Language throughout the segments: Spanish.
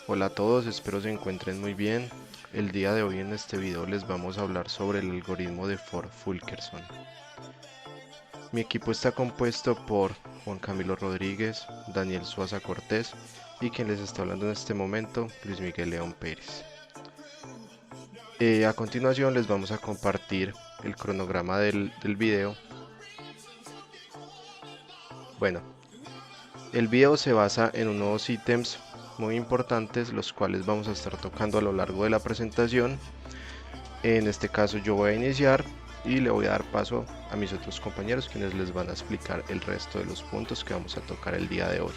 Hola a todos, espero se encuentren muy bien. El día de hoy en este video les vamos a hablar sobre el algoritmo de Ford-Fulkerson. Mi equipo está compuesto por Juan Camilo Rodríguez, Daniel Suaza Cortés y quien les está hablando en este momento, Luis Miguel León Pérez. A continuación les vamos a compartir el cronograma del video. Bueno, el video se basa en unos ítems muy importantes, los cuales vamos a estar tocando a lo largo de la presentación. En este caso yo voy a iniciar y le voy a dar paso a mis otros compañeros quienes les van a explicar el resto de los puntos que vamos a tocar el día de hoy.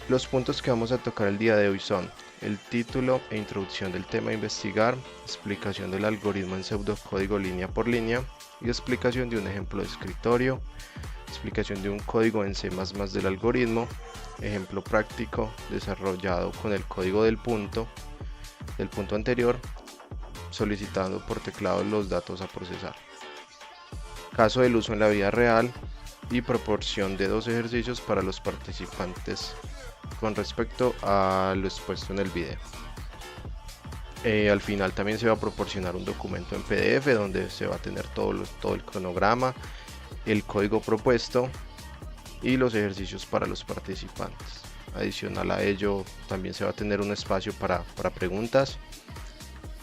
Los puntos que vamos a tocar el día de hoy son el título e introducción del tema a investigar, explicación del algoritmo en pseudocódigo línea por línea y explicación de un ejemplo de escritorio, explicación de un código en C++ del algoritmo, ejemplo práctico desarrollado con el código del punto anterior, solicitando por teclado los datos a procesar, caso del uso en la vida real y proporción de 2 ejercicios para los participantes con respecto a lo expuesto en el video. Al final también se va a proporcionar un documento en PDF donde se va a tener todo el cronograma, el código propuesto y los ejercicios para los participantes. Adicional a ello también se va a tener un espacio para preguntas,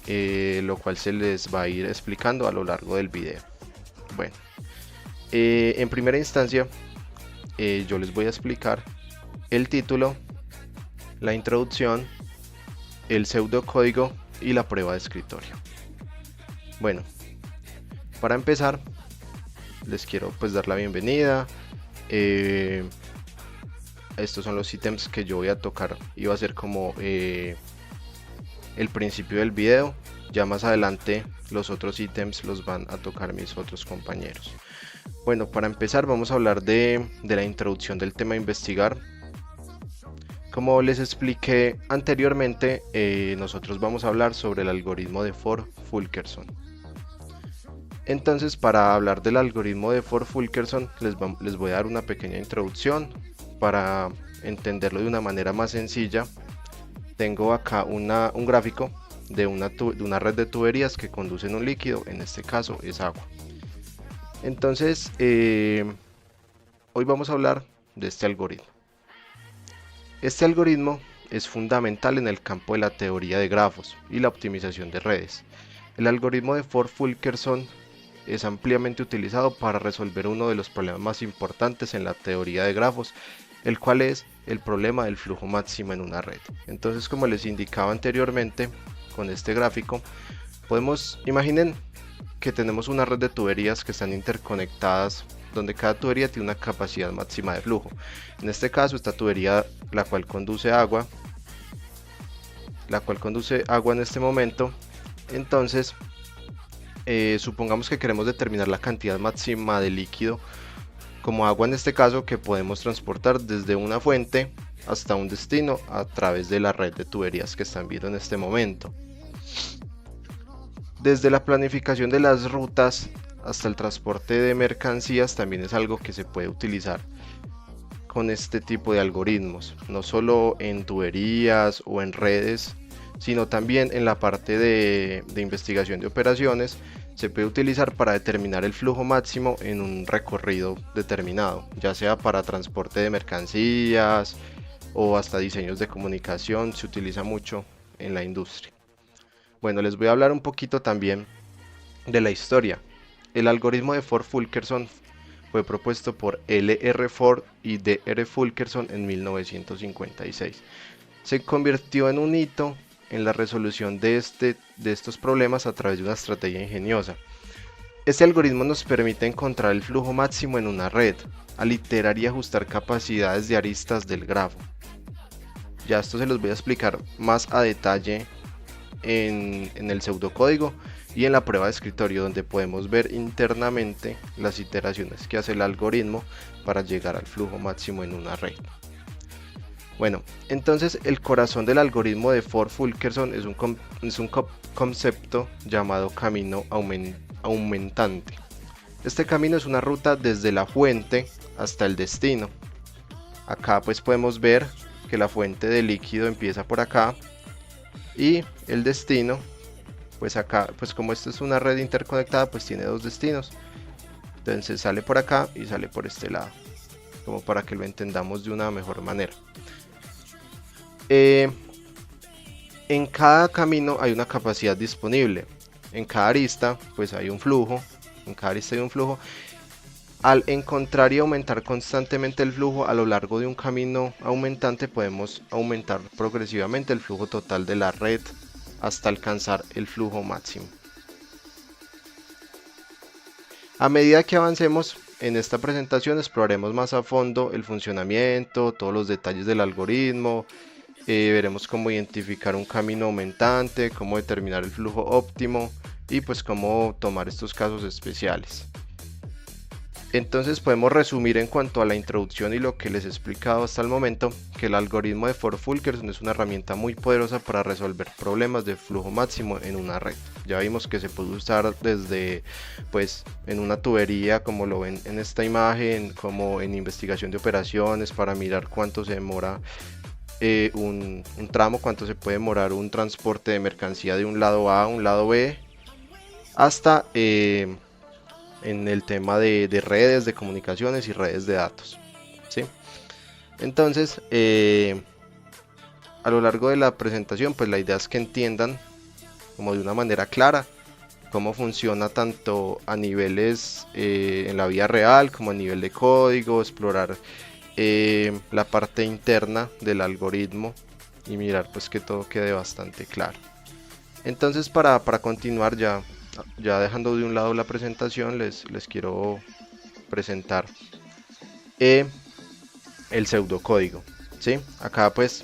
lo cual se les va a ir explicando a lo largo del video. Bueno, en primera instancia yo les voy a explicar el título, la introducción, el pseudocódigo y la prueba de escritorio. Bueno, para empezar les quiero pues dar la bienvenida. Estos son los ítems que yo voy a tocar y va a ser como el principio del video. Ya más adelante los otros ítems los van a tocar mis otros compañeros. Bueno, para empezar vamos a hablar de la introducción del tema a investigar. Como les expliqué anteriormente, nosotros vamos a hablar sobre el algoritmo de Ford-Fulkerson. Entonces, para hablar del algoritmo de Ford-Fulkerson, les voy a dar una pequeña introducción para entenderlo de una manera más sencilla. Tengo acá un gráfico de una red de tuberías que conducen un líquido, en este caso es agua. Entonces, hoy vamos a hablar de este algoritmo. Este algoritmo es fundamental en el campo de la teoría de grafos y la optimización de redes. El algoritmo de Ford-Fulkerson es ampliamente utilizado para resolver uno de los problemas más importantes en la teoría de grafos, el cual es el problema del flujo máximo en una red. Entonces, como les indicaba anteriormente con este gráfico, imaginen que tenemos una red de tuberías que están interconectadas, donde cada tubería tiene una capacidad máxima de flujo. En este caso, esta tubería, la cual conduce agua en este momento. Entonces, supongamos que queremos determinar la cantidad máxima de líquido, como agua en este caso, que podemos transportar desde una fuente hasta un destino a través de la red de tuberías que están viendo en este momento. Desde la planificación de las rutas hasta el transporte de mercancías también es algo que se puede utilizar con este tipo de algoritmos, no solo en tuberías o en redes, sino también en la parte de investigación de operaciones. Se puede utilizar para determinar el flujo máximo en un recorrido determinado, ya sea para transporte de mercancías o hasta diseños de comunicación. Se utiliza mucho en la industria. Bueno, les voy a hablar un poquito también de la historia. El algoritmo de Ford-Fulkerson fue propuesto por L.R. Ford y D.R. Fulkerson en 1956. Se convirtió en un hito en la resolución de estos problemas a través de una estrategia ingeniosa. Este algoritmo nos permite encontrar el flujo máximo en una red, al iterar y ajustar capacidades de aristas del grafo. Ya esto se los voy a explicar más a detalle en el pseudocódigo y en la prueba de escritorio, donde podemos ver internamente las iteraciones que hace el algoritmo para llegar al flujo máximo en una red. Bueno, entonces el corazón del algoritmo de Ford-Fulkerson es un concepto llamado camino aumentante. Este camino es una ruta desde la fuente hasta el destino. Acá pues podemos ver que la fuente de líquido empieza por acá y el destino, pues acá, pues como esta es una red interconectada, pues tiene dos destinos. Entonces sale por acá y sale por este lado, como para que lo entendamos de una mejor manera. En cada camino hay una capacidad disponible. En cada arista, pues hay un flujo. En cada arista hay un flujo. Al encontrar y aumentar constantemente el flujo a lo largo de un camino aumentante, podemos aumentar progresivamente el flujo total de la red hasta alcanzar el flujo máximo. A medida que avancemos en esta presentación, exploraremos más a fondo el funcionamiento, todos los detalles del algoritmo, veremos cómo identificar un camino aumentante, cómo determinar el flujo óptimo y pues cómo tomar estos casos especiales. Entonces podemos resumir en cuanto a la introducción y lo que les he explicado hasta el momento, que el algoritmo de Ford-Fulkerson es una herramienta muy poderosa para resolver problemas de flujo máximo en una red. Ya vimos que se puede usar desde pues en una tubería, como lo ven en esta imagen, como en investigación de operaciones para mirar cuánto se demora un tramo, cuánto se puede demorar un transporte de mercancía de un lado A a un lado B, hasta en el tema de redes de comunicaciones y redes de datos, ¿sí? Entonces, a lo largo de la presentación, pues la idea es que entiendan como de una manera clara cómo funciona tanto a niveles en la vida real como a nivel de código, explorar la parte interna del algoritmo y mirar pues que todo quede bastante claro. Entonces para continuar, ya dejando de un lado la presentación, les quiero presentar el pseudocódigo, ¿sí? Acá pues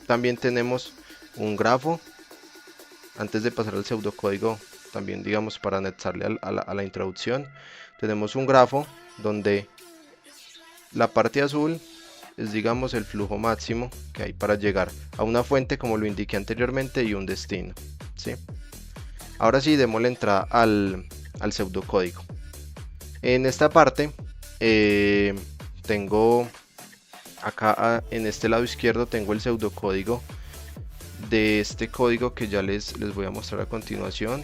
también tenemos un grafo. Antes de pasar al pseudocódigo, también digamos para anexarle a la introducción, tenemos un grafo donde la parte azul es digamos el flujo máximo que hay para llegar a una fuente, como lo indiqué anteriormente, y un destino, ¿sí? Ahora sí, demos la entrada al pseudocódigo. En esta parte tengo acá en este lado izquierdo tengo el pseudocódigo de este código que ya les voy a mostrar a continuación.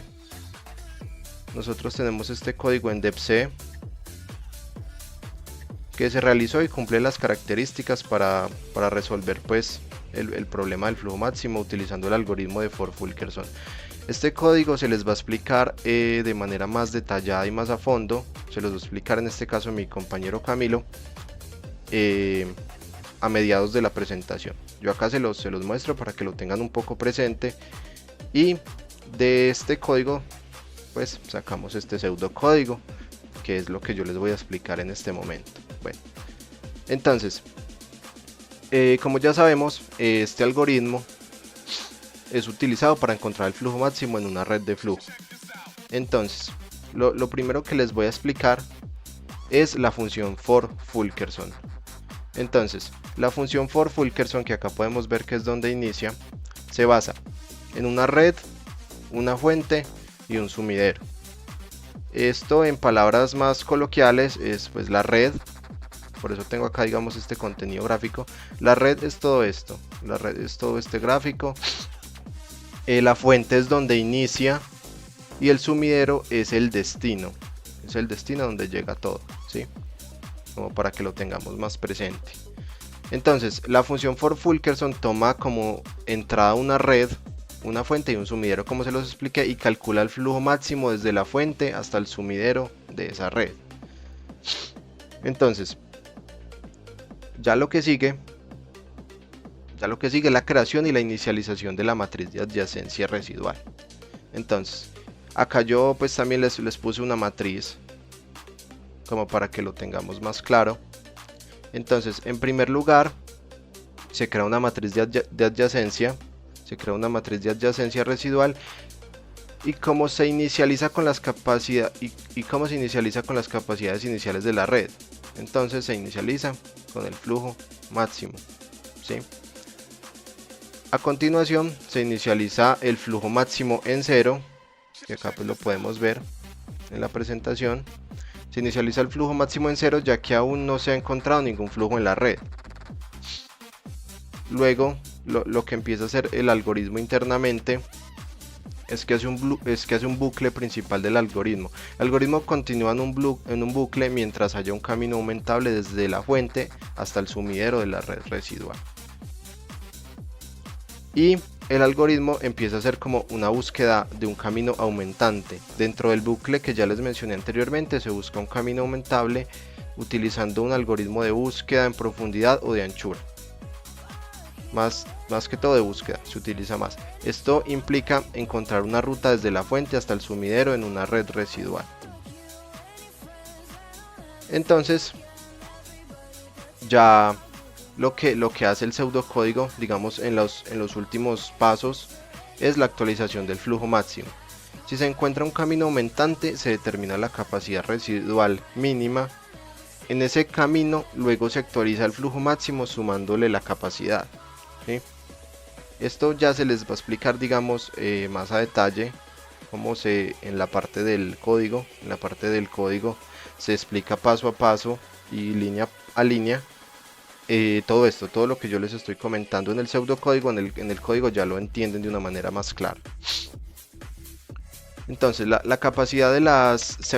Nosotros tenemos este código en debc que se realizó y cumple las características para resolver pues el problema del flujo máximo utilizando el algoritmo de Ford-Fulkerson. Este código se les va a explicar de manera más detallada y más a fondo. Se los va a explicar en este caso mi compañero Camilo a mediados de la presentación. Yo acá se los muestro para que lo tengan un poco presente, y de este código pues sacamos este pseudocódigo, que es lo que yo les voy a explicar en este momento. Bueno, entonces como ya sabemos, este algoritmo es utilizado para encontrar el flujo máximo en una red de flujo. Entonces lo primero que les voy a explicar es la función Ford-Fulkerson. Entonces la función Ford-Fulkerson, que acá podemos ver que es donde inicia, se basa en una red, una fuente y un sumidero. Esto en palabras más coloquiales es pues la red. Por eso tengo acá digamos este contenido gráfico. La red es todo esto, la red es todo este gráfico. La fuente es donde inicia y el sumidero es el destino. Es el destino donde llega todo, ¿sí? Como para que lo tengamos más presente. Entonces, la función Ford-Fulkerson toma como entrada una red, una fuente y un sumidero, como se los expliqué, y calcula el flujo máximo desde la fuente hasta el sumidero de esa red. Entonces, ya lo que sigue es la creación y la inicialización de la matriz de adyacencia residual. Entonces, acá yo pues también les puse una matriz como para que lo tengamos más claro. Entonces, en primer lugar, se crea una matriz de adyacencia, residual, y cómo se inicializa con las capacidades iniciales de la red. Entonces se inicializa con el flujo máximo, ¿sí? A continuación se inicializa el flujo máximo en 0, que acá pues lo podemos ver en la presentación. Se inicializa el flujo máximo en 0 ya que aún no se ha encontrado ningún flujo en la red. luego lo que empieza a hacer el algoritmo internamente es que hace un bucle principal del algoritmo. El algoritmo continúa en un bucle mientras haya un camino aumentable desde la fuente hasta el sumidero de la red residual. Y el algoritmo empieza a hacer como una búsqueda de un camino aumentante. Dentro del bucle que ya les mencioné anteriormente, se busca un camino aumentable utilizando un algoritmo de búsqueda en profundidad o de anchura. Más que todo de búsqueda se utiliza más. Esto implica encontrar una ruta desde la fuente hasta el sumidero en una red residual. Entonces, ya lo que hace el pseudocódigo, digamos en los últimos pasos, es la actualización del flujo máximo. Si se encuentra un camino aumentante, se determina la capacidad residual mínima. En ese camino luego se actualiza el flujo máximo sumándole la capacidad, ¿sí? Esto ya se les va a explicar, digamos, más a detalle, en la parte del código. En la parte del código se explica paso a paso y línea a línea. Todo esto, todo lo que yo les estoy comentando en el pseudocódigo, en el código ya lo entienden de una manera más clara. Entonces, la capacidad de se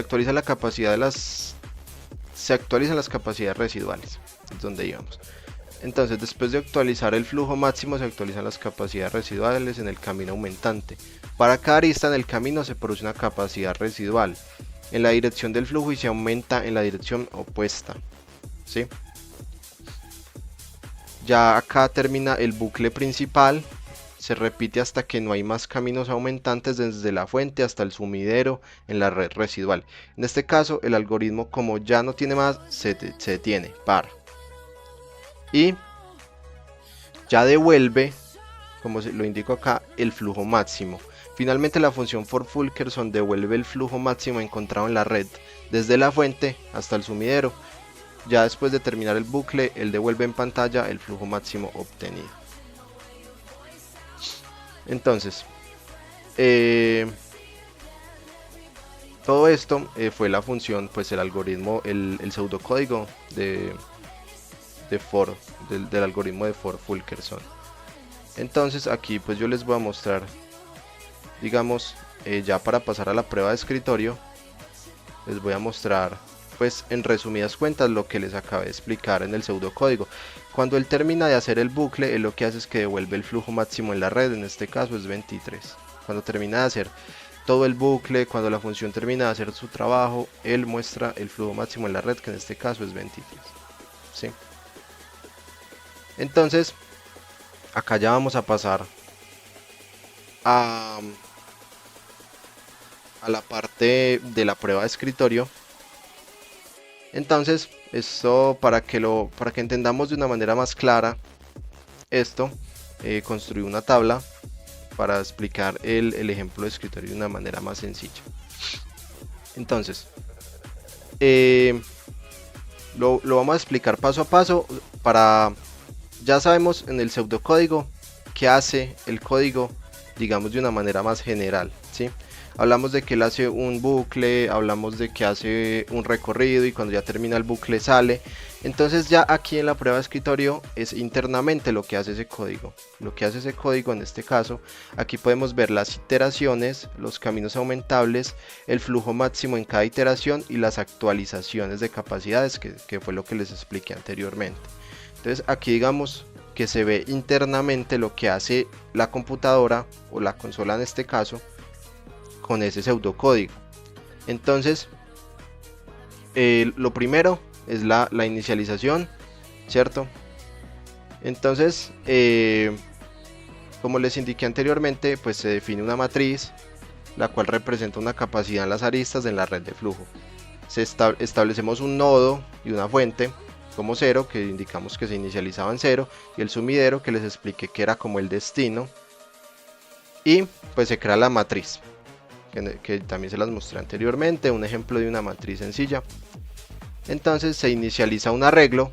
actualizan las capacidades residuales, es donde íbamos. Entonces, después de actualizar el flujo máximo, se actualizan las capacidades residuales en el camino aumentante. Para cada arista en el camino se produce una capacidad residual en la dirección del flujo y se aumenta en la dirección opuesta, ¿sí? Ya acá termina el bucle principal, se repite hasta que no hay más caminos aumentantes desde la fuente hasta el sumidero en la red residual. En este caso, el algoritmo, como ya no tiene más, se detiene, para. Y ya devuelve, como lo indico acá, el flujo máximo. Finalmente, la función for Fulkerson devuelve el flujo máximo encontrado en la red desde la fuente hasta el sumidero. Ya después de terminar el bucle, él devuelve en pantalla el flujo máximo obtenido. Entonces, todo esto fue la función, pues el algoritmo, el pseudocódigo del algoritmo de for Fulkerson. Entonces aquí pues yo les voy a mostrar, digamos, ya para pasar a la prueba de escritorio, les voy a mostrar pues en resumidas cuentas lo que les acabé de explicar en el pseudocódigo. Cuando él termina de hacer el bucle, él lo que hace es que devuelve el flujo máximo en la red, en este caso es 23. Cuando termina de hacer todo el bucle, cuando la función termina de hacer su trabajo, él muestra el flujo máximo en la red, que en este caso es 23, ¿sí? Entonces, acá ya vamos a pasar a la parte de la prueba de escritorio. Entonces, esto para que entendamos de una manera más clara esto, construí una tabla para explicar el ejemplo de escritorio de una manera más sencilla. Entonces, lo vamos a explicar paso a paso. Ya sabemos en el pseudocódigo qué hace el código, digamos de una manera más general, ¿sí? Hablamos de que él hace un bucle, hablamos de que hace un recorrido y cuando ya termina el bucle sale. Entonces ya aquí en la prueba de escritorio es internamente lo que hace ese código. Lo que hace ese código en este caso, aquí podemos ver las iteraciones, los caminos aumentables, el flujo máximo en cada iteración y las actualizaciones de capacidades, que fue lo que les expliqué anteriormente. Entonces aquí digamos que se ve internamente lo que hace la computadora o la consola en este caso con ese pseudocódigo. Entonces, lo primero es la inicialización, ¿cierto? Entonces, como les indiqué anteriormente, pues se define una matriz, la cual representa una capacidad en las aristas en la red de flujo. Establecemos un nodo y una fuente como 0, que indicamos que se inicializaba en 0, y el sumidero, que les expliqué que era como el destino, y pues se crea la matriz. Que también se las mostré anteriormente, un ejemplo de una matriz sencilla. Entonces se inicializa un arreglo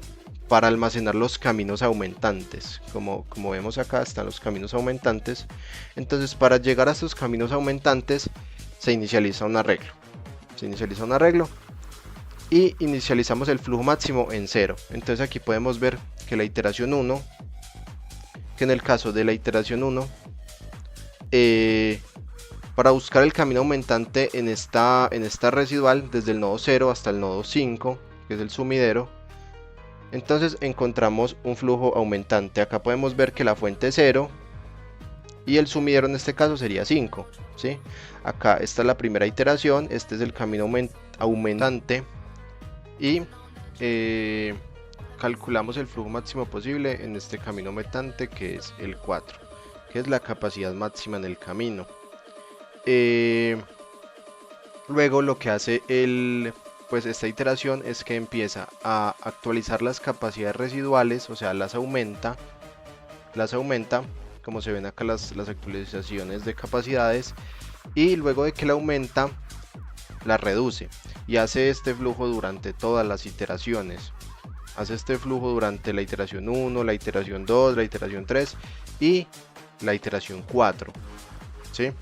para almacenar los caminos aumentantes. Como vemos acá están los caminos aumentantes. Entonces para llegar a estos caminos aumentantes se inicializa un arreglo. Y inicializamos el flujo máximo en 0. Entonces aquí podemos ver que la iteración 1 que en el caso de la iteración 1, para buscar el camino aumentante en esta residual, desde el nodo 0 hasta el nodo 5, que es el sumidero, entonces encontramos un flujo aumentante. Acá podemos ver que la fuente es 0 y el sumidero en este caso sería 5, ¿sí? Acá está la primera iteración, este es el camino aumentante y calculamos el flujo máximo posible en este camino aumentante, que es el 4, que es la capacidad máxima en el camino. Luego lo que hace pues esta iteración es que empieza a actualizar las capacidades residuales, o sea, las aumenta, como se ven acá las actualizaciones de capacidades, y luego de que la aumenta, la reduce y hace este flujo durante todas las iteraciones. Hace este flujo durante la iteración 1, la iteración 2, la iteración 3 y la iteración 4, ¿sí?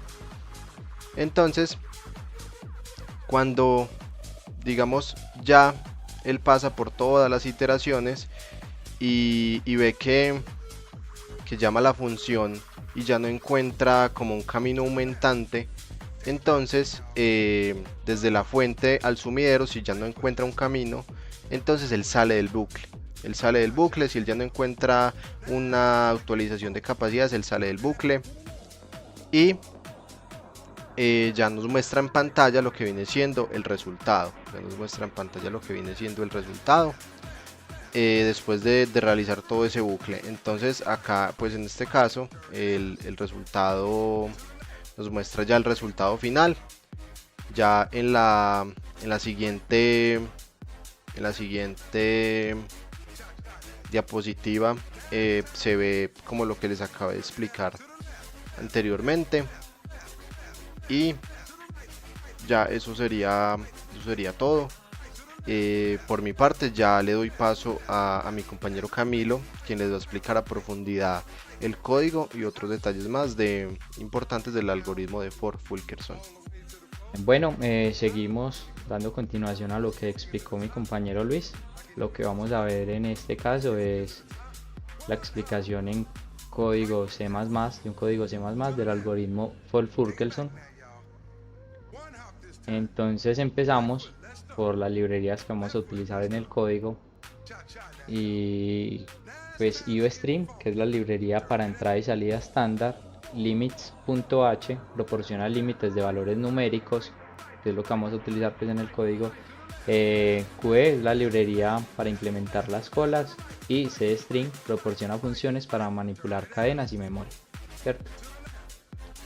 Entonces, cuando digamos ya él pasa por todas las iteraciones y ve que llama la función y ya no encuentra como un camino aumentante, entonces desde la fuente al sumidero, si ya no encuentra un camino, entonces él sale del bucle. Él sale del bucle, si él ya no encuentra una actualización de capacidades, él sale del bucle y ya nos muestra en pantalla lo que viene siendo el resultado. Ya nos muestra en pantalla lo que viene siendo el resultado después de realizar todo ese bucle. Entonces acá, pues en este caso, el resultado nos muestra ya el resultado final. Ya en la siguiente diapositiva se ve como lo que les acabé de explicar anteriormente. Y ya eso sería todo. Por mi parte ya le doy paso a mi compañero Camilo, quien les va a explicar a profundidad el código y otros detalles más importantes del algoritmo de Ford-Fulkerson. Bueno, seguimos dando continuación a lo que explicó mi compañero Luis. Lo que vamos a ver en este caso es la explicación en código C++, de un código C++ del algoritmo Ford-Fulkerson. Entonces empezamos por las librerías que vamos a utilizar en el código, y pues IOStream, que es la librería para entrada y salida estándar. Limits.h proporciona límites de valores numéricos, que es lo que vamos a utilizar pues en el código. QE es la librería para implementar las colas, y CString proporciona funciones para manipular cadenas y memoria, ¿cierto?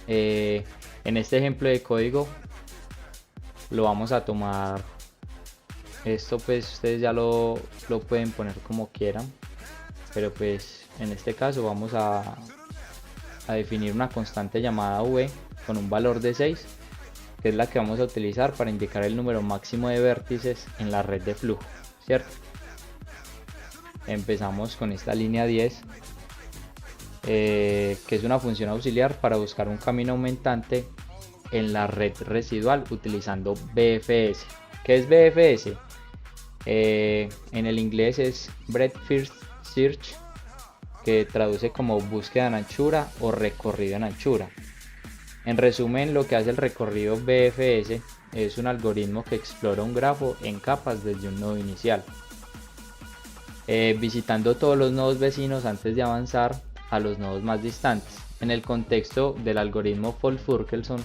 En este ejemplo de código lo vamos a tomar, esto pues ustedes ya lo pueden poner como quieran, pero pues en este caso vamos a definir una constante llamada v con un valor de 6, que es la que vamos a utilizar para indicar el número máximo de vértices en la red de flujo, ¿cierto? Empezamos con esta línea 10, que es una función auxiliar para buscar un camino aumentante en la red residual utilizando BFS. ¿Qué es BFS? En el inglés es Breadth First Search, que traduce como búsqueda en anchura o recorrido en anchura. En resumen, lo que hace el recorrido BFS es un algoritmo que explora un grafo en capas desde un nodo inicial, visitando todos los nodos vecinos antes de avanzar a los nodos más distantes. En el contexto del algoritmo Ford-Fulkerson,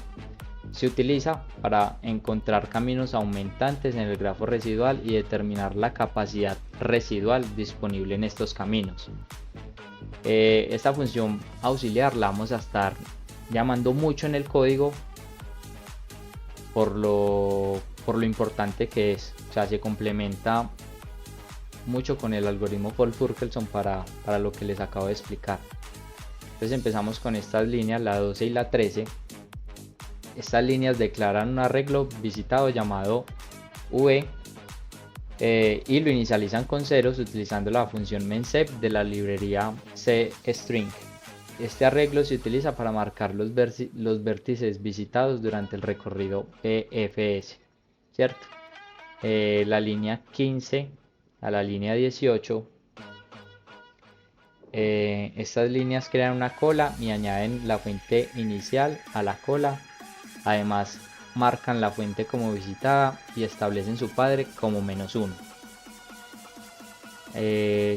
se utiliza para encontrar caminos aumentantes en el grafo residual y determinar la capacidad residual disponible en estos caminos. Esta función auxiliar la vamos a estar llamando mucho en el código por lo importante que es. O sea, se complementa mucho con el algoritmo Ford-Fulkerson para lo que les acabo de explicar. Entonces empezamos con estas líneas, la 12 y la 13. Estas líneas declaran un arreglo visitado llamado v, y lo inicializan con ceros utilizando la función mensep de la librería CString. Este arreglo se utiliza para marcar los vértices visitados durante el recorrido BFS, ¿cierto? La línea 15 a la línea 18 Estas líneas crean una cola y añaden la fuente inicial a la cola. Además, marcan la fuente como visitada y establecen su padre como -1.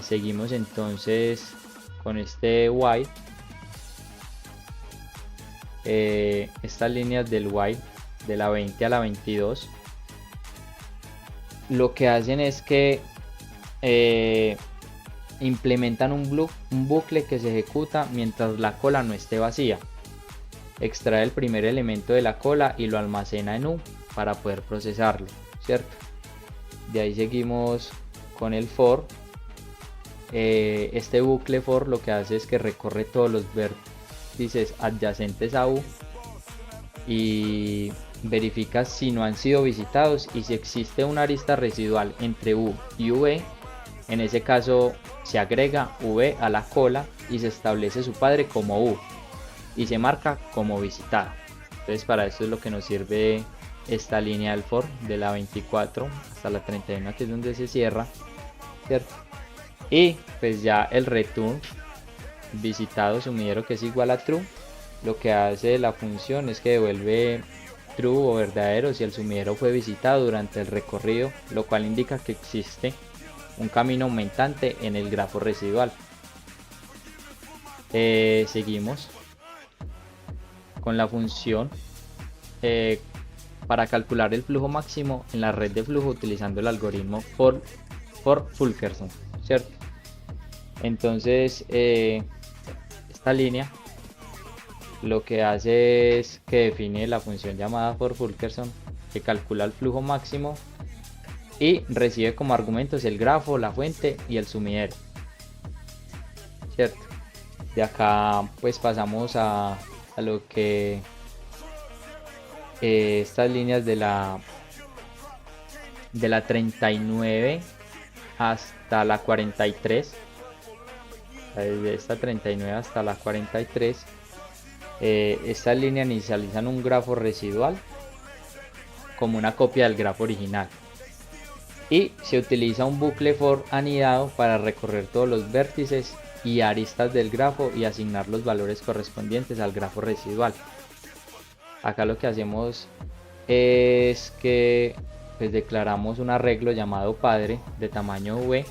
Seguimos entonces con este while. Estas líneas del while de la 20 a la 22 lo que hacen es que implementan un bucle que se ejecuta mientras la cola no esté vacía. Extrae el primer elemento de la cola y lo almacena en U para poder procesarlo, ¿cierto? De ahí seguimos con el for. Este bucle for lo que hace es que recorre todos los vértices adyacentes a U y verifica si no han sido visitados, y si existe una arista residual entre U y V, en ese caso se agrega V a la cola y se establece su padre como U y se marca como visitada. Entonces para esto es lo que nos sirve esta línea del for de la 24 hasta la 31, que es donde se cierra, ¿cierto? Y pues ya el return visitado sumidero, que es igual a true, lo que hace la función es que devuelve true o verdadero si el sumidero fue visitado durante el recorrido, lo cual indica que existe un camino aumentante en el grafo residual. Seguimos con la función para calcular el flujo máximo en la red de flujo utilizando el algoritmo for Fulkerson, ¿cierto? Entonces esta línea lo que hace es que define la función llamada for Fulkerson, que calcula el flujo máximo y recibe como argumentos el grafo, la fuente y el sumidero, ¿cierto? De acá pues pasamos a lo que estas líneas de la 39 hasta la 43, desde esta 39 hasta la 43, estas líneas inicializan un grafo residual como una copia del grafo original, y se utiliza un bucle for anidado para recorrer todos los vértices y aristas del grafo y asignar los valores correspondientes al grafo residual. Acá lo que hacemos es que pues declaramos un arreglo llamado padre de tamaño V.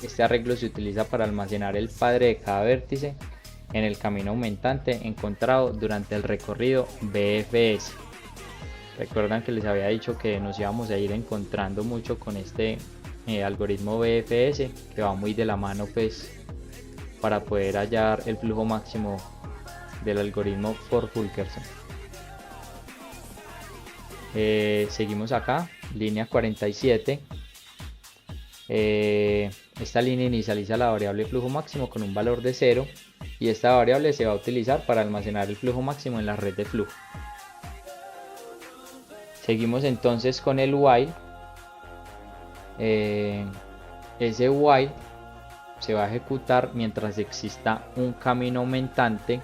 Este arreglo se utiliza para almacenar el padre de cada vértice en el camino aumentante encontrado durante el recorrido BFS. Recuerdan que les había dicho que nos íbamos a ir encontrando mucho con este algoritmo BFS, que va muy de la mano pues para poder hallar el flujo máximo del algoritmo for Fulkerson. Seguimos acá, línea 47. Esta línea inicializa la variable flujo máximo con un valor de 0, y esta variable se va a utilizar para almacenar el flujo máximo en la red de flujo. Seguimos entonces con el while. Ese while se va a ejecutar mientras exista un camino aumentante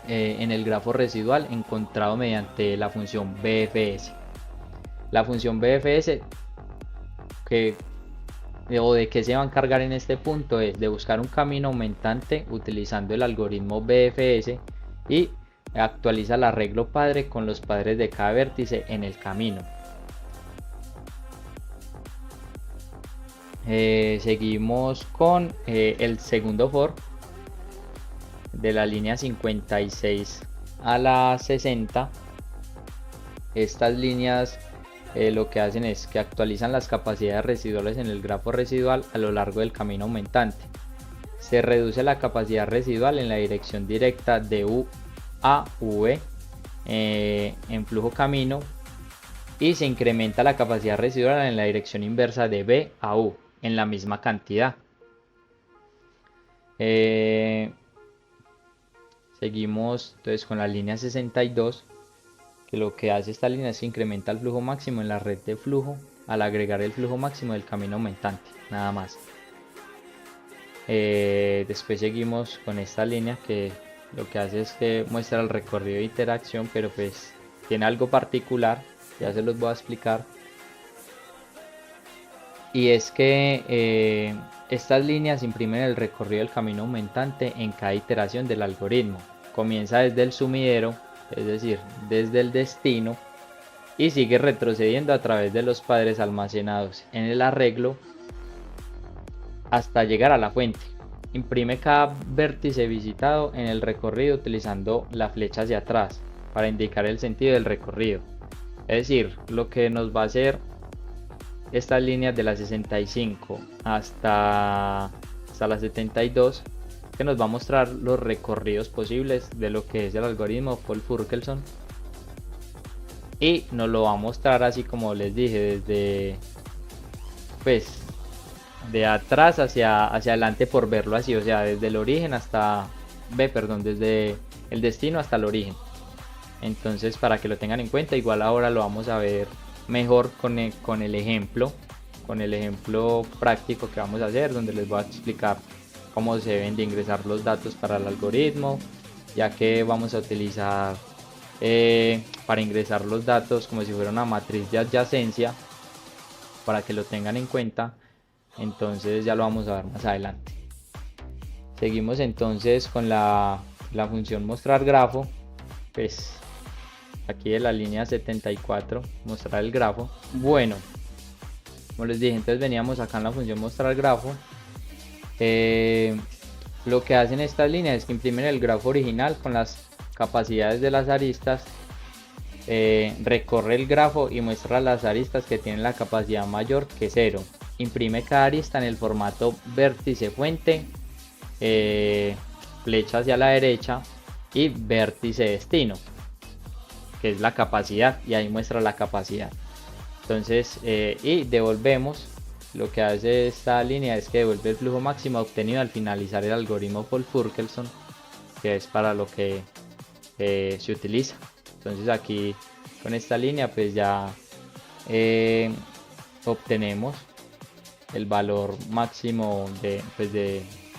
en el grafo residual encontrado mediante la función BFS. La función BFS de qué se va a encargar en este punto es de buscar un camino aumentante utilizando el algoritmo BFS y actualiza el arreglo padre con los padres de cada vértice en el camino. Seguimos con el segundo for de la línea 56 a la 60. Estas líneas lo que hacen es que actualizan las capacidades residuales en el grafo residual a lo largo del camino aumentante. Se reduce la capacidad residual en la dirección directa de U a V en flujo camino, y se incrementa la capacidad residual en la dirección inversa de B a U en la misma cantidad. Seguimos entonces con la línea 62, que lo que hace esta línea es que incrementa el flujo máximo en la red de flujo al agregar el flujo máximo del camino aumentante, nada más. Después seguimos con esta línea que lo que hace es que muestra el recorrido de interacción, pero pues tiene algo particular, ya se los voy a explicar. Y es que Estas líneas imprimen el recorrido del camino aumentante en cada iteración del algoritmo. Comienza desde el sumidero, es decir, desde el destino, y sigue retrocediendo a través de los padres almacenados en el arreglo hasta llegar a la fuente. Imprime cada vértice visitado en el recorrido utilizando la flecha hacia atrás para indicar el sentido del recorrido. Es decir, lo que nos va a hacer estas líneas de la 65 hasta la 72, que nos va a mostrar los recorridos posibles de lo que es el algoritmo Fold-Furkelson, y nos lo va a mostrar así como les dije, desde pues de atrás hacia adelante, por verlo así, o sea, desde el origen hasta desde el destino hasta el origen. Entonces, para que lo tengan en cuenta, igual ahora lo vamos a ver mejor con el ejemplo práctico que vamos a hacer, donde les voy a explicar cómo se deben de ingresar los datos para el algoritmo, ya que vamos a utilizar para ingresar los datos como si fuera una matriz de adyacencia, para que lo tengan en cuenta. Entonces ya lo vamos a ver más adelante. Seguimos entonces con la función mostrar grafo. Pues aquí de la línea 74, mostrar el grafo. Bueno, como les dije, entonces veníamos acá en la función mostrar grafo. Lo que hacen estas líneas es que imprimen el grafo original con las capacidades de las aristas, recorre el grafo y muestra las aristas que tienen la capacidad mayor que 0. Imprime cada arista en el formato vértice fuente, flecha hacia la derecha, y vértice destino, que es la capacidad, y ahí muestra la capacidad. Entonces, y devolvemos, lo que hace esta línea es que devuelve el flujo máximo obtenido al finalizar el algoritmo Fold-Furkelson, que es para lo que se utiliza. Entonces aquí con esta línea pues ya obtenemos el valor máximo de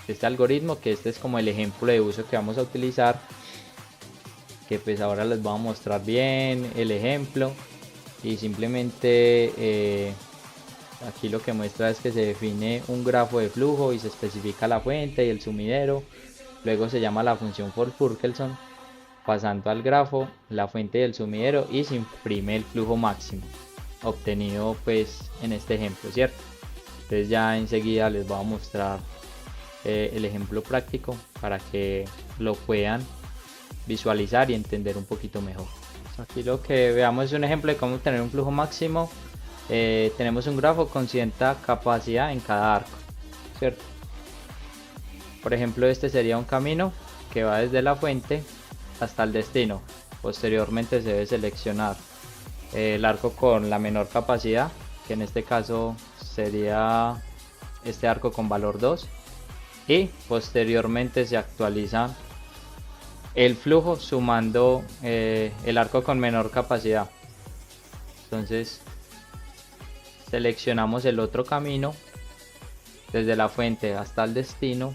este algoritmo, que este es como el ejemplo de uso que vamos a utilizar, que pues ahora les voy a mostrar bien el ejemplo. Y simplemente aquí lo que muestra es que se define un grafo de flujo y se especifica la fuente y el sumidero. Luego se llama la función Fold-Furkelson, pasando al grafo, la fuente y el sumidero, y se imprime el flujo máximo obtenido pues en este ejemplo, ¿cierto? Entonces ya enseguida les voy a mostrar el ejemplo práctico para que lo puedan visualizar y entender un poquito mejor. Aquí lo que veamos es un ejemplo de cómo obtener un flujo máximo. Tenemos un grafo con cierta capacidad en cada arco, ¿cierto? Por ejemplo, este sería un camino que va desde la fuente hasta el destino. Posteriormente se debe seleccionar el arco con la menor capacidad, que en este caso sería este arco con valor 2, y posteriormente se actualiza el flujo sumando el arco con menor capacidad. Entonces seleccionamos el otro camino desde la fuente hasta el destino,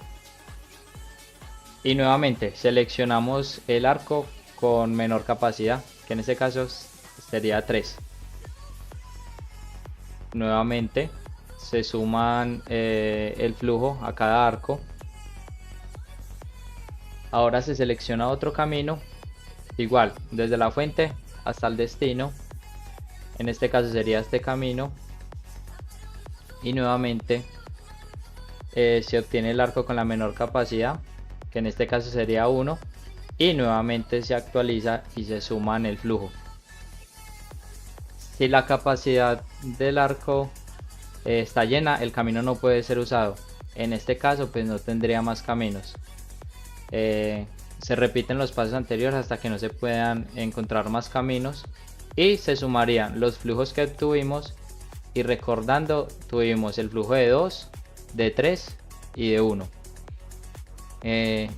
y nuevamente seleccionamos el arco con menor capacidad, que en este caso sería 3. Nuevamente se suman el flujo a cada arco. Ahora se selecciona otro camino, igual desde la fuente hasta el destino, en este caso sería este camino, y nuevamente se obtiene el arco con la menor capacidad, que en este caso sería 1, y nuevamente se actualiza y se suma en el flujo. Si la capacidad del arco está llena, el camino no puede ser usado. En este caso pues no tendría más caminos. Se repiten los pasos anteriores hasta que no se puedan encontrar más caminos, y se sumarían los flujos que tuvimos, y recordando, tuvimos el flujo de 2, de 3 y de 1,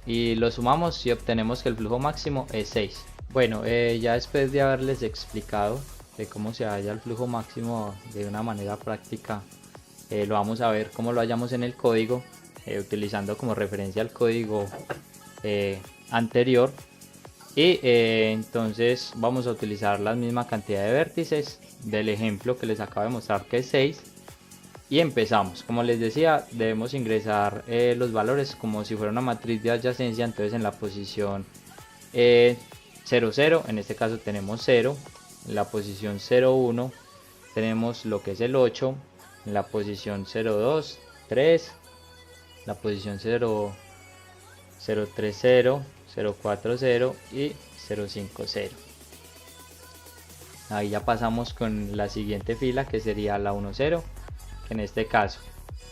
y lo sumamos y obtenemos que el flujo máximo es 6. Bueno, ya después de haberles explicado de cómo se halla el flujo máximo de una manera práctica, lo vamos a ver cómo lo hallamos en el código, utilizando como referencia el código anterior. Y entonces vamos a utilizar la misma cantidad de vértices del ejemplo que les acabo de mostrar, que es 6, y empezamos. Como les decía, debemos ingresar los valores como si fuera una matriz de adyacencia. Entonces en la posición 0, 0, en este caso tenemos 0. En la posición 0, 1 tenemos lo que es el 8. En la posición 0, 2, 3. La posición 0, 0, 3, 0, 0, 4, 0 y 0, 5, 0. Ahí ya pasamos con la siguiente fila, que sería la 1, 0, que en este caso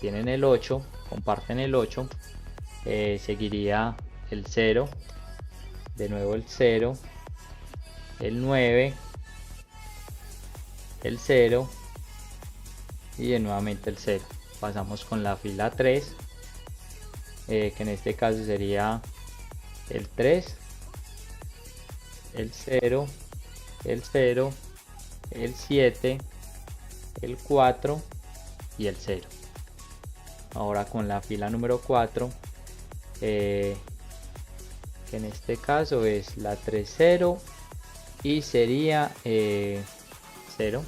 tienen el 8, comparten el 8, seguiría el 0, de nuevo el 0, el 9, el 0 y de nuevamente el 0. Pasamos con la fila 3, que en este caso sería el 3, el 0, el 0, el 7, el 4 y el 0. Ahora con la fila número 4, que en este caso es la 3, 0 y sería 0,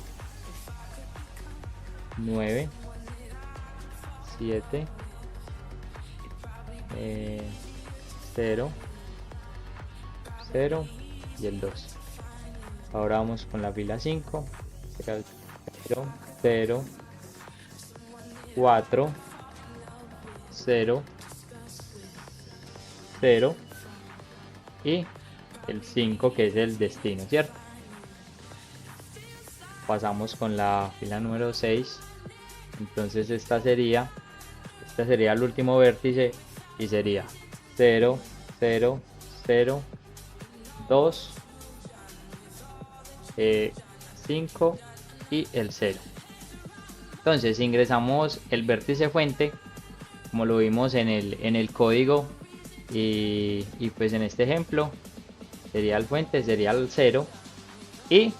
9, 7, 0, 0 y el 2. Ahora vamos con la fila 5, 0, 0, 4, 0, 0 y el 5, que es el destino, ¿cierto? Pasamos con la fila número 6. Entonces esta sería el último vértice y sería 0, 0, 0, 2, 5 y el 0. Entonces ingresamos el vértice fuente como lo vimos en el código y pues en este ejemplo sería el fuente, sería el 0 y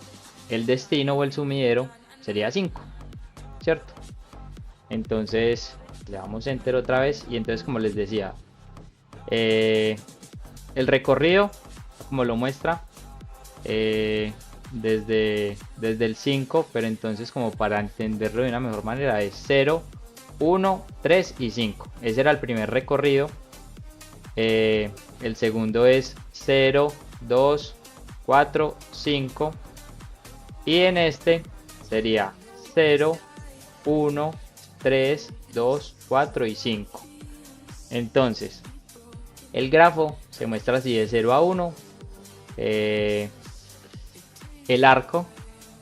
el destino o el sumidero sería 5, ¿cierto? Entonces le damos enter otra vez y entonces, como les decía, el recorrido como lo muestra desde el 5, pero entonces, como para entenderlo de una mejor manera, es 0, 1, 3 y 5. Ese era el primer recorrido. El segundo es 0, 2, 4, 5 y en este sería 0, 1, 3, 2, 4 y 5. Entonces el grafo se muestra así: de 0 a 1 el arco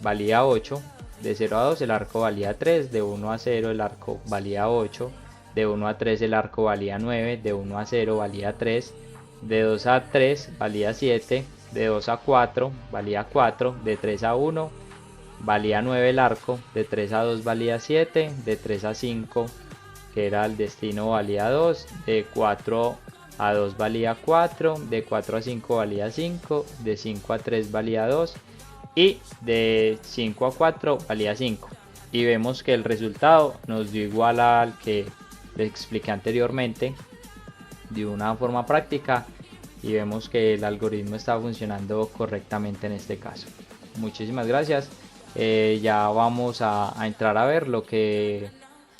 valía 8, de 0 a 2 el arco valía 3, de 1 a 0 el arco valía 8, de 1 a 3 el arco valía 9, de 1 a 0 valía 3, de 2 a 3 valía 7, de 2 a 4 valía 4, de 3 a 1 valía 9 el arco, de 3 a 2 valía 7, de 3 a 5, que era el destino, valía 2, de 4 a 2 valía 4, de 4 a 5 valía 5, de 5 a 3 valía 2 y de 5 a 4 valía 5. Y vemos que el resultado nos dio igual al que les expliqué anteriormente de una forma práctica, y vemos que el algoritmo está funcionando correctamente en este caso. Muchísimas gracias. Ya vamos a entrar a ver lo que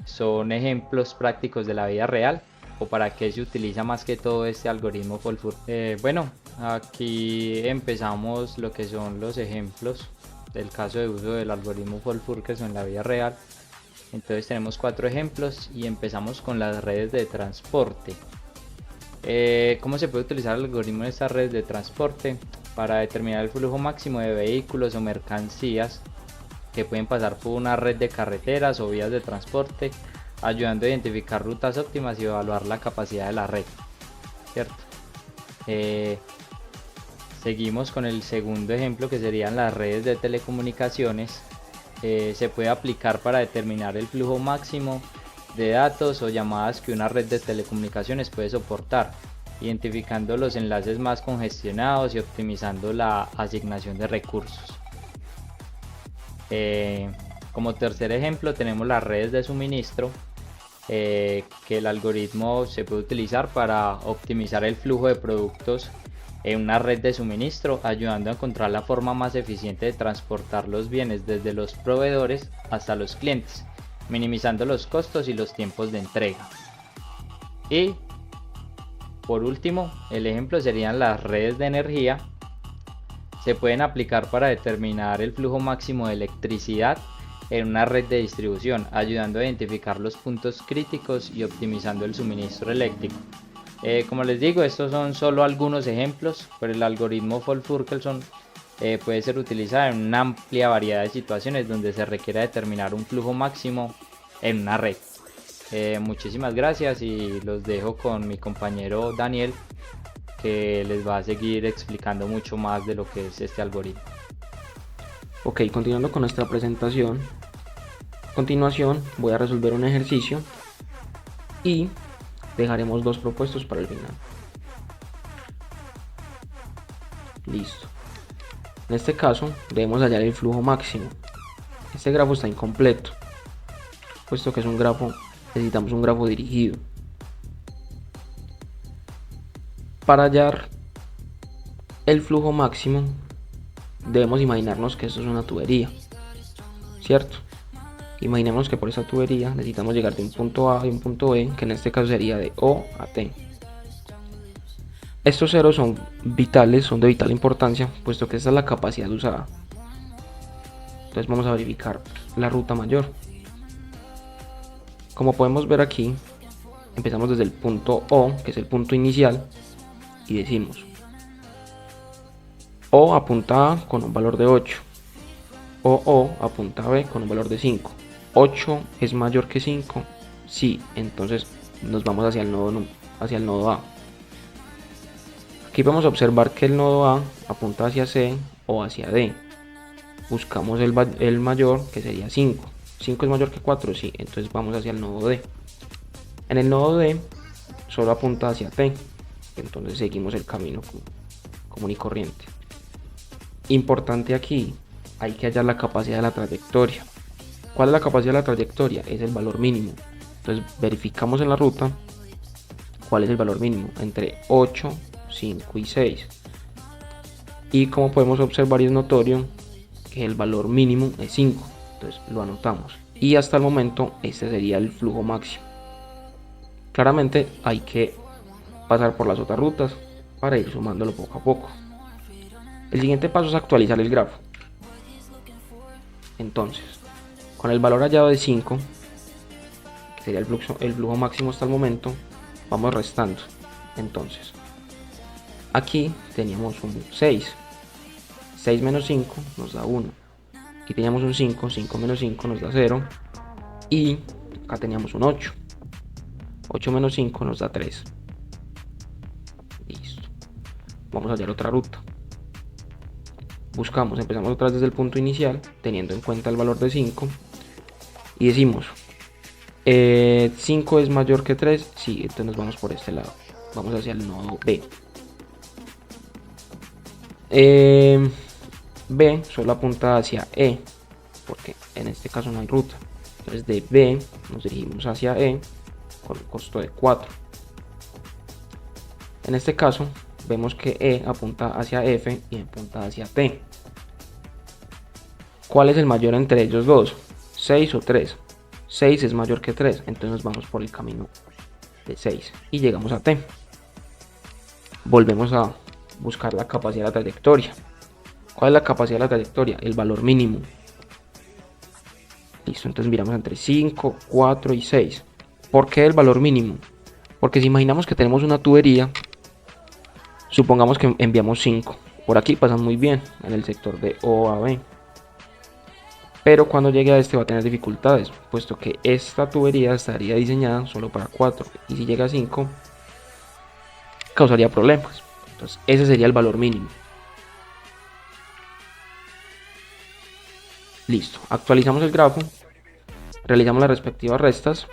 son ejemplos prácticos de la vida real, o para qué se utiliza más que todo este algoritmo Folfur. Bueno, aquí empezamos lo que son los ejemplos del caso de uso del algoritmo Folfurker en la vida real. Entonces tenemos 4 ejemplos y empezamos con las redes de transporte. ¿Cómo se puede utilizar el algoritmo en estas redes de transporte? Para determinar el flujo máximo de vehículos o mercancías que pueden pasar por una red de carreteras o vías de transporte, ayudando a identificar rutas óptimas y evaluar la capacidad de la red, ¿cierto? Seguimos con el segundo ejemplo, que serían las redes de telecomunicaciones. Se puede aplicar para determinar el flujo máximo de datos o llamadas que una red de telecomunicaciones puede soportar, identificando los enlaces más congestionados y optimizando la asignación de recursos. Como tercer ejemplo tenemos las redes de suministro, que el algoritmo se puede utilizar para optimizar el flujo de productos en una red de suministro, ayudando a encontrar la forma más eficiente de transportar los bienes desde los proveedores hasta los clientes, minimizando los costos y los tiempos de entrega. Y por último, el ejemplo serían las redes de energía. Se pueden aplicar para determinar el flujo máximo de electricidad en una red de distribución, ayudando a identificar los puntos críticos y optimizando el suministro eléctrico. Como les digo, estos son solo algunos ejemplos, pero el algoritmo Fold-Furkelson puede ser utilizado en una amplia variedad de situaciones donde se requiera determinar un flujo máximo en una red. Muchísimas gracias y los dejo con mi compañero Daniel, que les va a seguir explicando mucho más de lo que es este algoritmo. Ok, continuando con nuestra presentación. A continuación voy a resolver un ejercicio y dejaremos dos propuestos para el final. Listo. En este caso debemos hallar el flujo máximo. Este grafo está incompleto, puesto que es un grafo, necesitamos un grafo dirigido. Para hallar el flujo máximo debemos imaginarnos que esto es una tubería, ¿cierto? Imaginemos que por esa tubería necesitamos llegar de un punto A y un punto B, que en este caso sería de O a T. Estos ceros son vitales, son de vital importancia, puesto que esta es la capacidad usada. Entonces vamos a verificar la ruta mayor. Como podemos ver aquí, empezamos desde el punto O, que es el punto inicial, y decimos O apunta A con un valor de 8, O apunta a B con un valor de 5. 8 es mayor que 5, sí, entonces nos vamos hacia el nodo A. Aquí vamos a observar que el nodo A apunta hacia C o hacia D. Buscamos el mayor, que sería 5. 5 es mayor que 4, sí, entonces vamos hacia el nodo D. En el nodo D solo apunta hacia T, entonces seguimos el camino común y corriente. Importante aquí, hay que hallar la capacidad de la trayectoria. ¿Cuál es la capacidad de la trayectoria? Es el valor mínimo. Entonces verificamos en la ruta cuál es el valor mínimo entre 8, 5 y 6. Y como podemos observar y es notorio que el valor mínimo es 5. Entonces lo anotamos. Y hasta el momento este sería el flujo máximo. Claramente hay que pasar por las otras rutas para ir sumándolo poco a poco. El siguiente paso es actualizar el grafo. Entonces, con el valor hallado de 5, que sería el flujo máximo hasta el momento, vamos restando. Entonces, aquí teníamos un 6. 6 menos 5 nos da 1. Aquí teníamos un 5. 5 menos 5 nos da 0. Y acá teníamos un 8. 8 menos 5 nos da 3. Listo. Vamos a hallar otra ruta. Buscamos, empezamos otra vez desde el punto inicial, teniendo en cuenta el valor de 5. Y decimos, 5 es mayor que 3, sí, entonces nos vamos por este lado. Vamos hacia el nodo B. B solo apunta hacia E, porque en este caso no hay ruta. Entonces de B nos dirigimos hacia E con un costo de 4. En este caso vemos que E apunta hacia F y apunta hacia T. ¿Cuál es el mayor entre ellos dos? 6 o 3. 6 es mayor que 3, entonces nos vamos por el camino de 6 y llegamos a T. Volvemos a buscar la capacidad de la trayectoria. ¿Cuál es la capacidad de la trayectoria? El valor mínimo. Listo, entonces miramos entre 5, 4 y 6. ¿Por qué el valor mínimo? Porque si imaginamos que tenemos una tubería, supongamos que enviamos 5. Por aquí pasan muy bien, en el sector de O a B. Pero cuando llegue a este va a tener dificultades, puesto que esta tubería estaría diseñada solo para 4. Y si llega a 5, causaría problemas. Entonces ese sería el valor mínimo. Listo, actualizamos el grafo, realizamos las respectivas restas,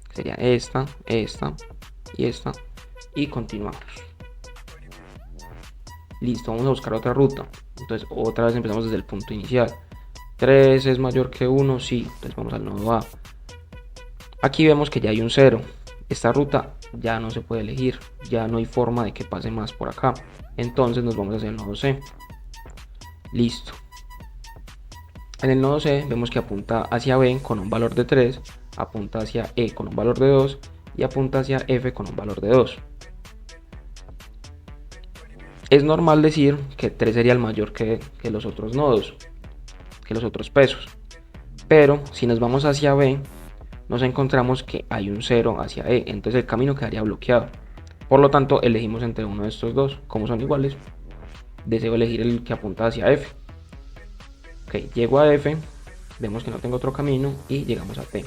que sería esta y esta, y continuamos. Listo, vamos a buscar otra ruta. Entonces otra vez empezamos desde el punto inicial. 3 es mayor que 1, sí, entonces vamos al nodo A. Aquí vemos que ya hay un 0. Esta ruta ya no se puede elegir, ya no hay forma de que pase más por acá. Entonces nos vamos hacia el nodo C. Listo. En el nodo C vemos que apunta hacia B con un valor de 3, apunta hacia E con un valor de 2 y apunta hacia F con un valor de 2. Es normal decir que 3 sería el mayor que los otros nodos, que los otros pesos. Pero si nos vamos hacia B, nos encontramos que hay un 0 hacia E, entonces el camino quedaría bloqueado. Por lo tanto, elegimos entre uno de estos dos. Como son iguales, deseo elegir el que apunta hacia F. Ok, llego a F, vemos que no tengo otro camino y llegamos a T.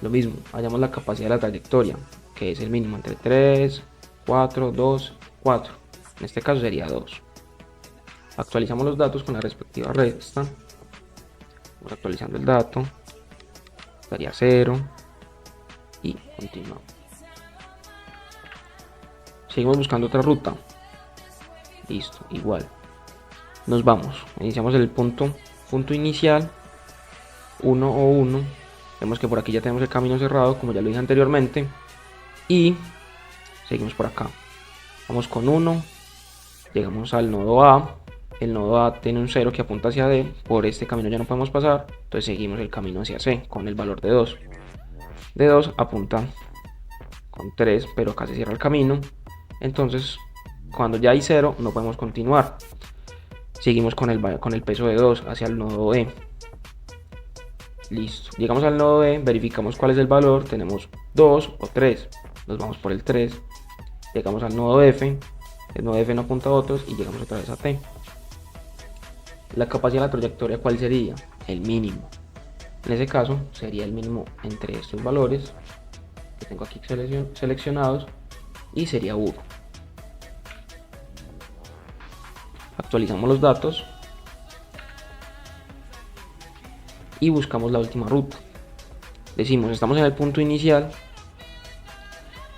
Lo mismo, hallamos la capacidad de la trayectoria, que es el mínimo entre 3, 4, 2, 4. En este caso sería 2. Actualizamos los datos con la respectiva resta. Vamos actualizando el dato. Daría 0 y continuamos. Seguimos buscando otra ruta. Listo, igual. Nos vamos. Iniciamos el punto inicial. 1 o 1. Vemos que por aquí ya tenemos el camino cerrado, como ya lo dije anteriormente. Y seguimos por acá. Vamos con 1. Llegamos al nodo A. El nodo A tiene un 0 que apunta hacia D. Por este camino ya no podemos pasar. Entonces seguimos el camino hacia C con el valor de 2. De 2 apunta con 3, pero acá se cierra el camino. Entonces, cuando ya hay 0, no podemos continuar. Seguimos con el peso de 2 hacia el nodo E. Listo. Llegamos al nodo E, verificamos cuál es el valor. Tenemos 2 o 3. Nos vamos por el 3. Llegamos al nodo F. El nodo F no apunta a otros y llegamos otra vez a T. La capacidad de la trayectoria, ¿cuál sería? El mínimo. En ese caso, sería el mínimo entre estos valores que tengo aquí seleccionados y sería 1. Actualizamos los datos y buscamos la última ruta. Decimos, estamos en el punto inicial,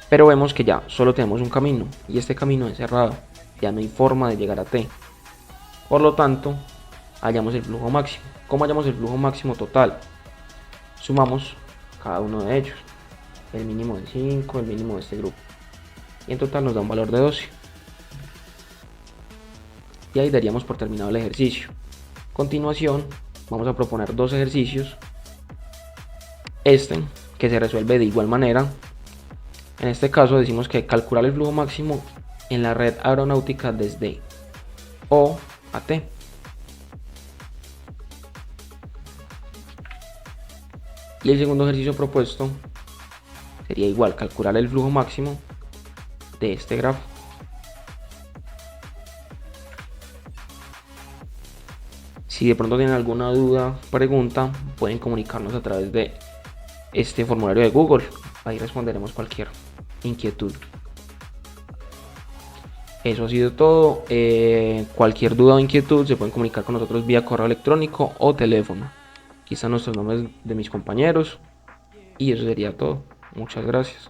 pero vemos que ya solo tenemos un camino y este camino es cerrado, ya no hay forma de llegar a T. Por lo tanto, hallamos el flujo máximo. ¿Cómo hallamos el flujo máximo total? Sumamos cada uno de ellos, el mínimo de 5, el mínimo de este grupo, y en total nos da un valor de 12. Y ahí daríamos por terminado el ejercicio. A continuación, vamos a proponer dos ejercicios. Este, que se resuelve de igual manera. En este caso decimos que calcular el flujo máximo en la red aeronáutica desde O a T. Y el segundo ejercicio propuesto sería igual, calcular el flujo máximo de este grafo. Si de pronto tienen alguna duda, pregunta, pueden comunicarnos a través de este formulario de Google. Ahí responderemos cualquier inquietud. Eso ha sido todo. Cualquier duda o inquietud se pueden comunicar con nosotros vía correo electrónico o teléfono. Aquí están nuestros nombres de mis compañeros. Y eso sería todo. Muchas gracias.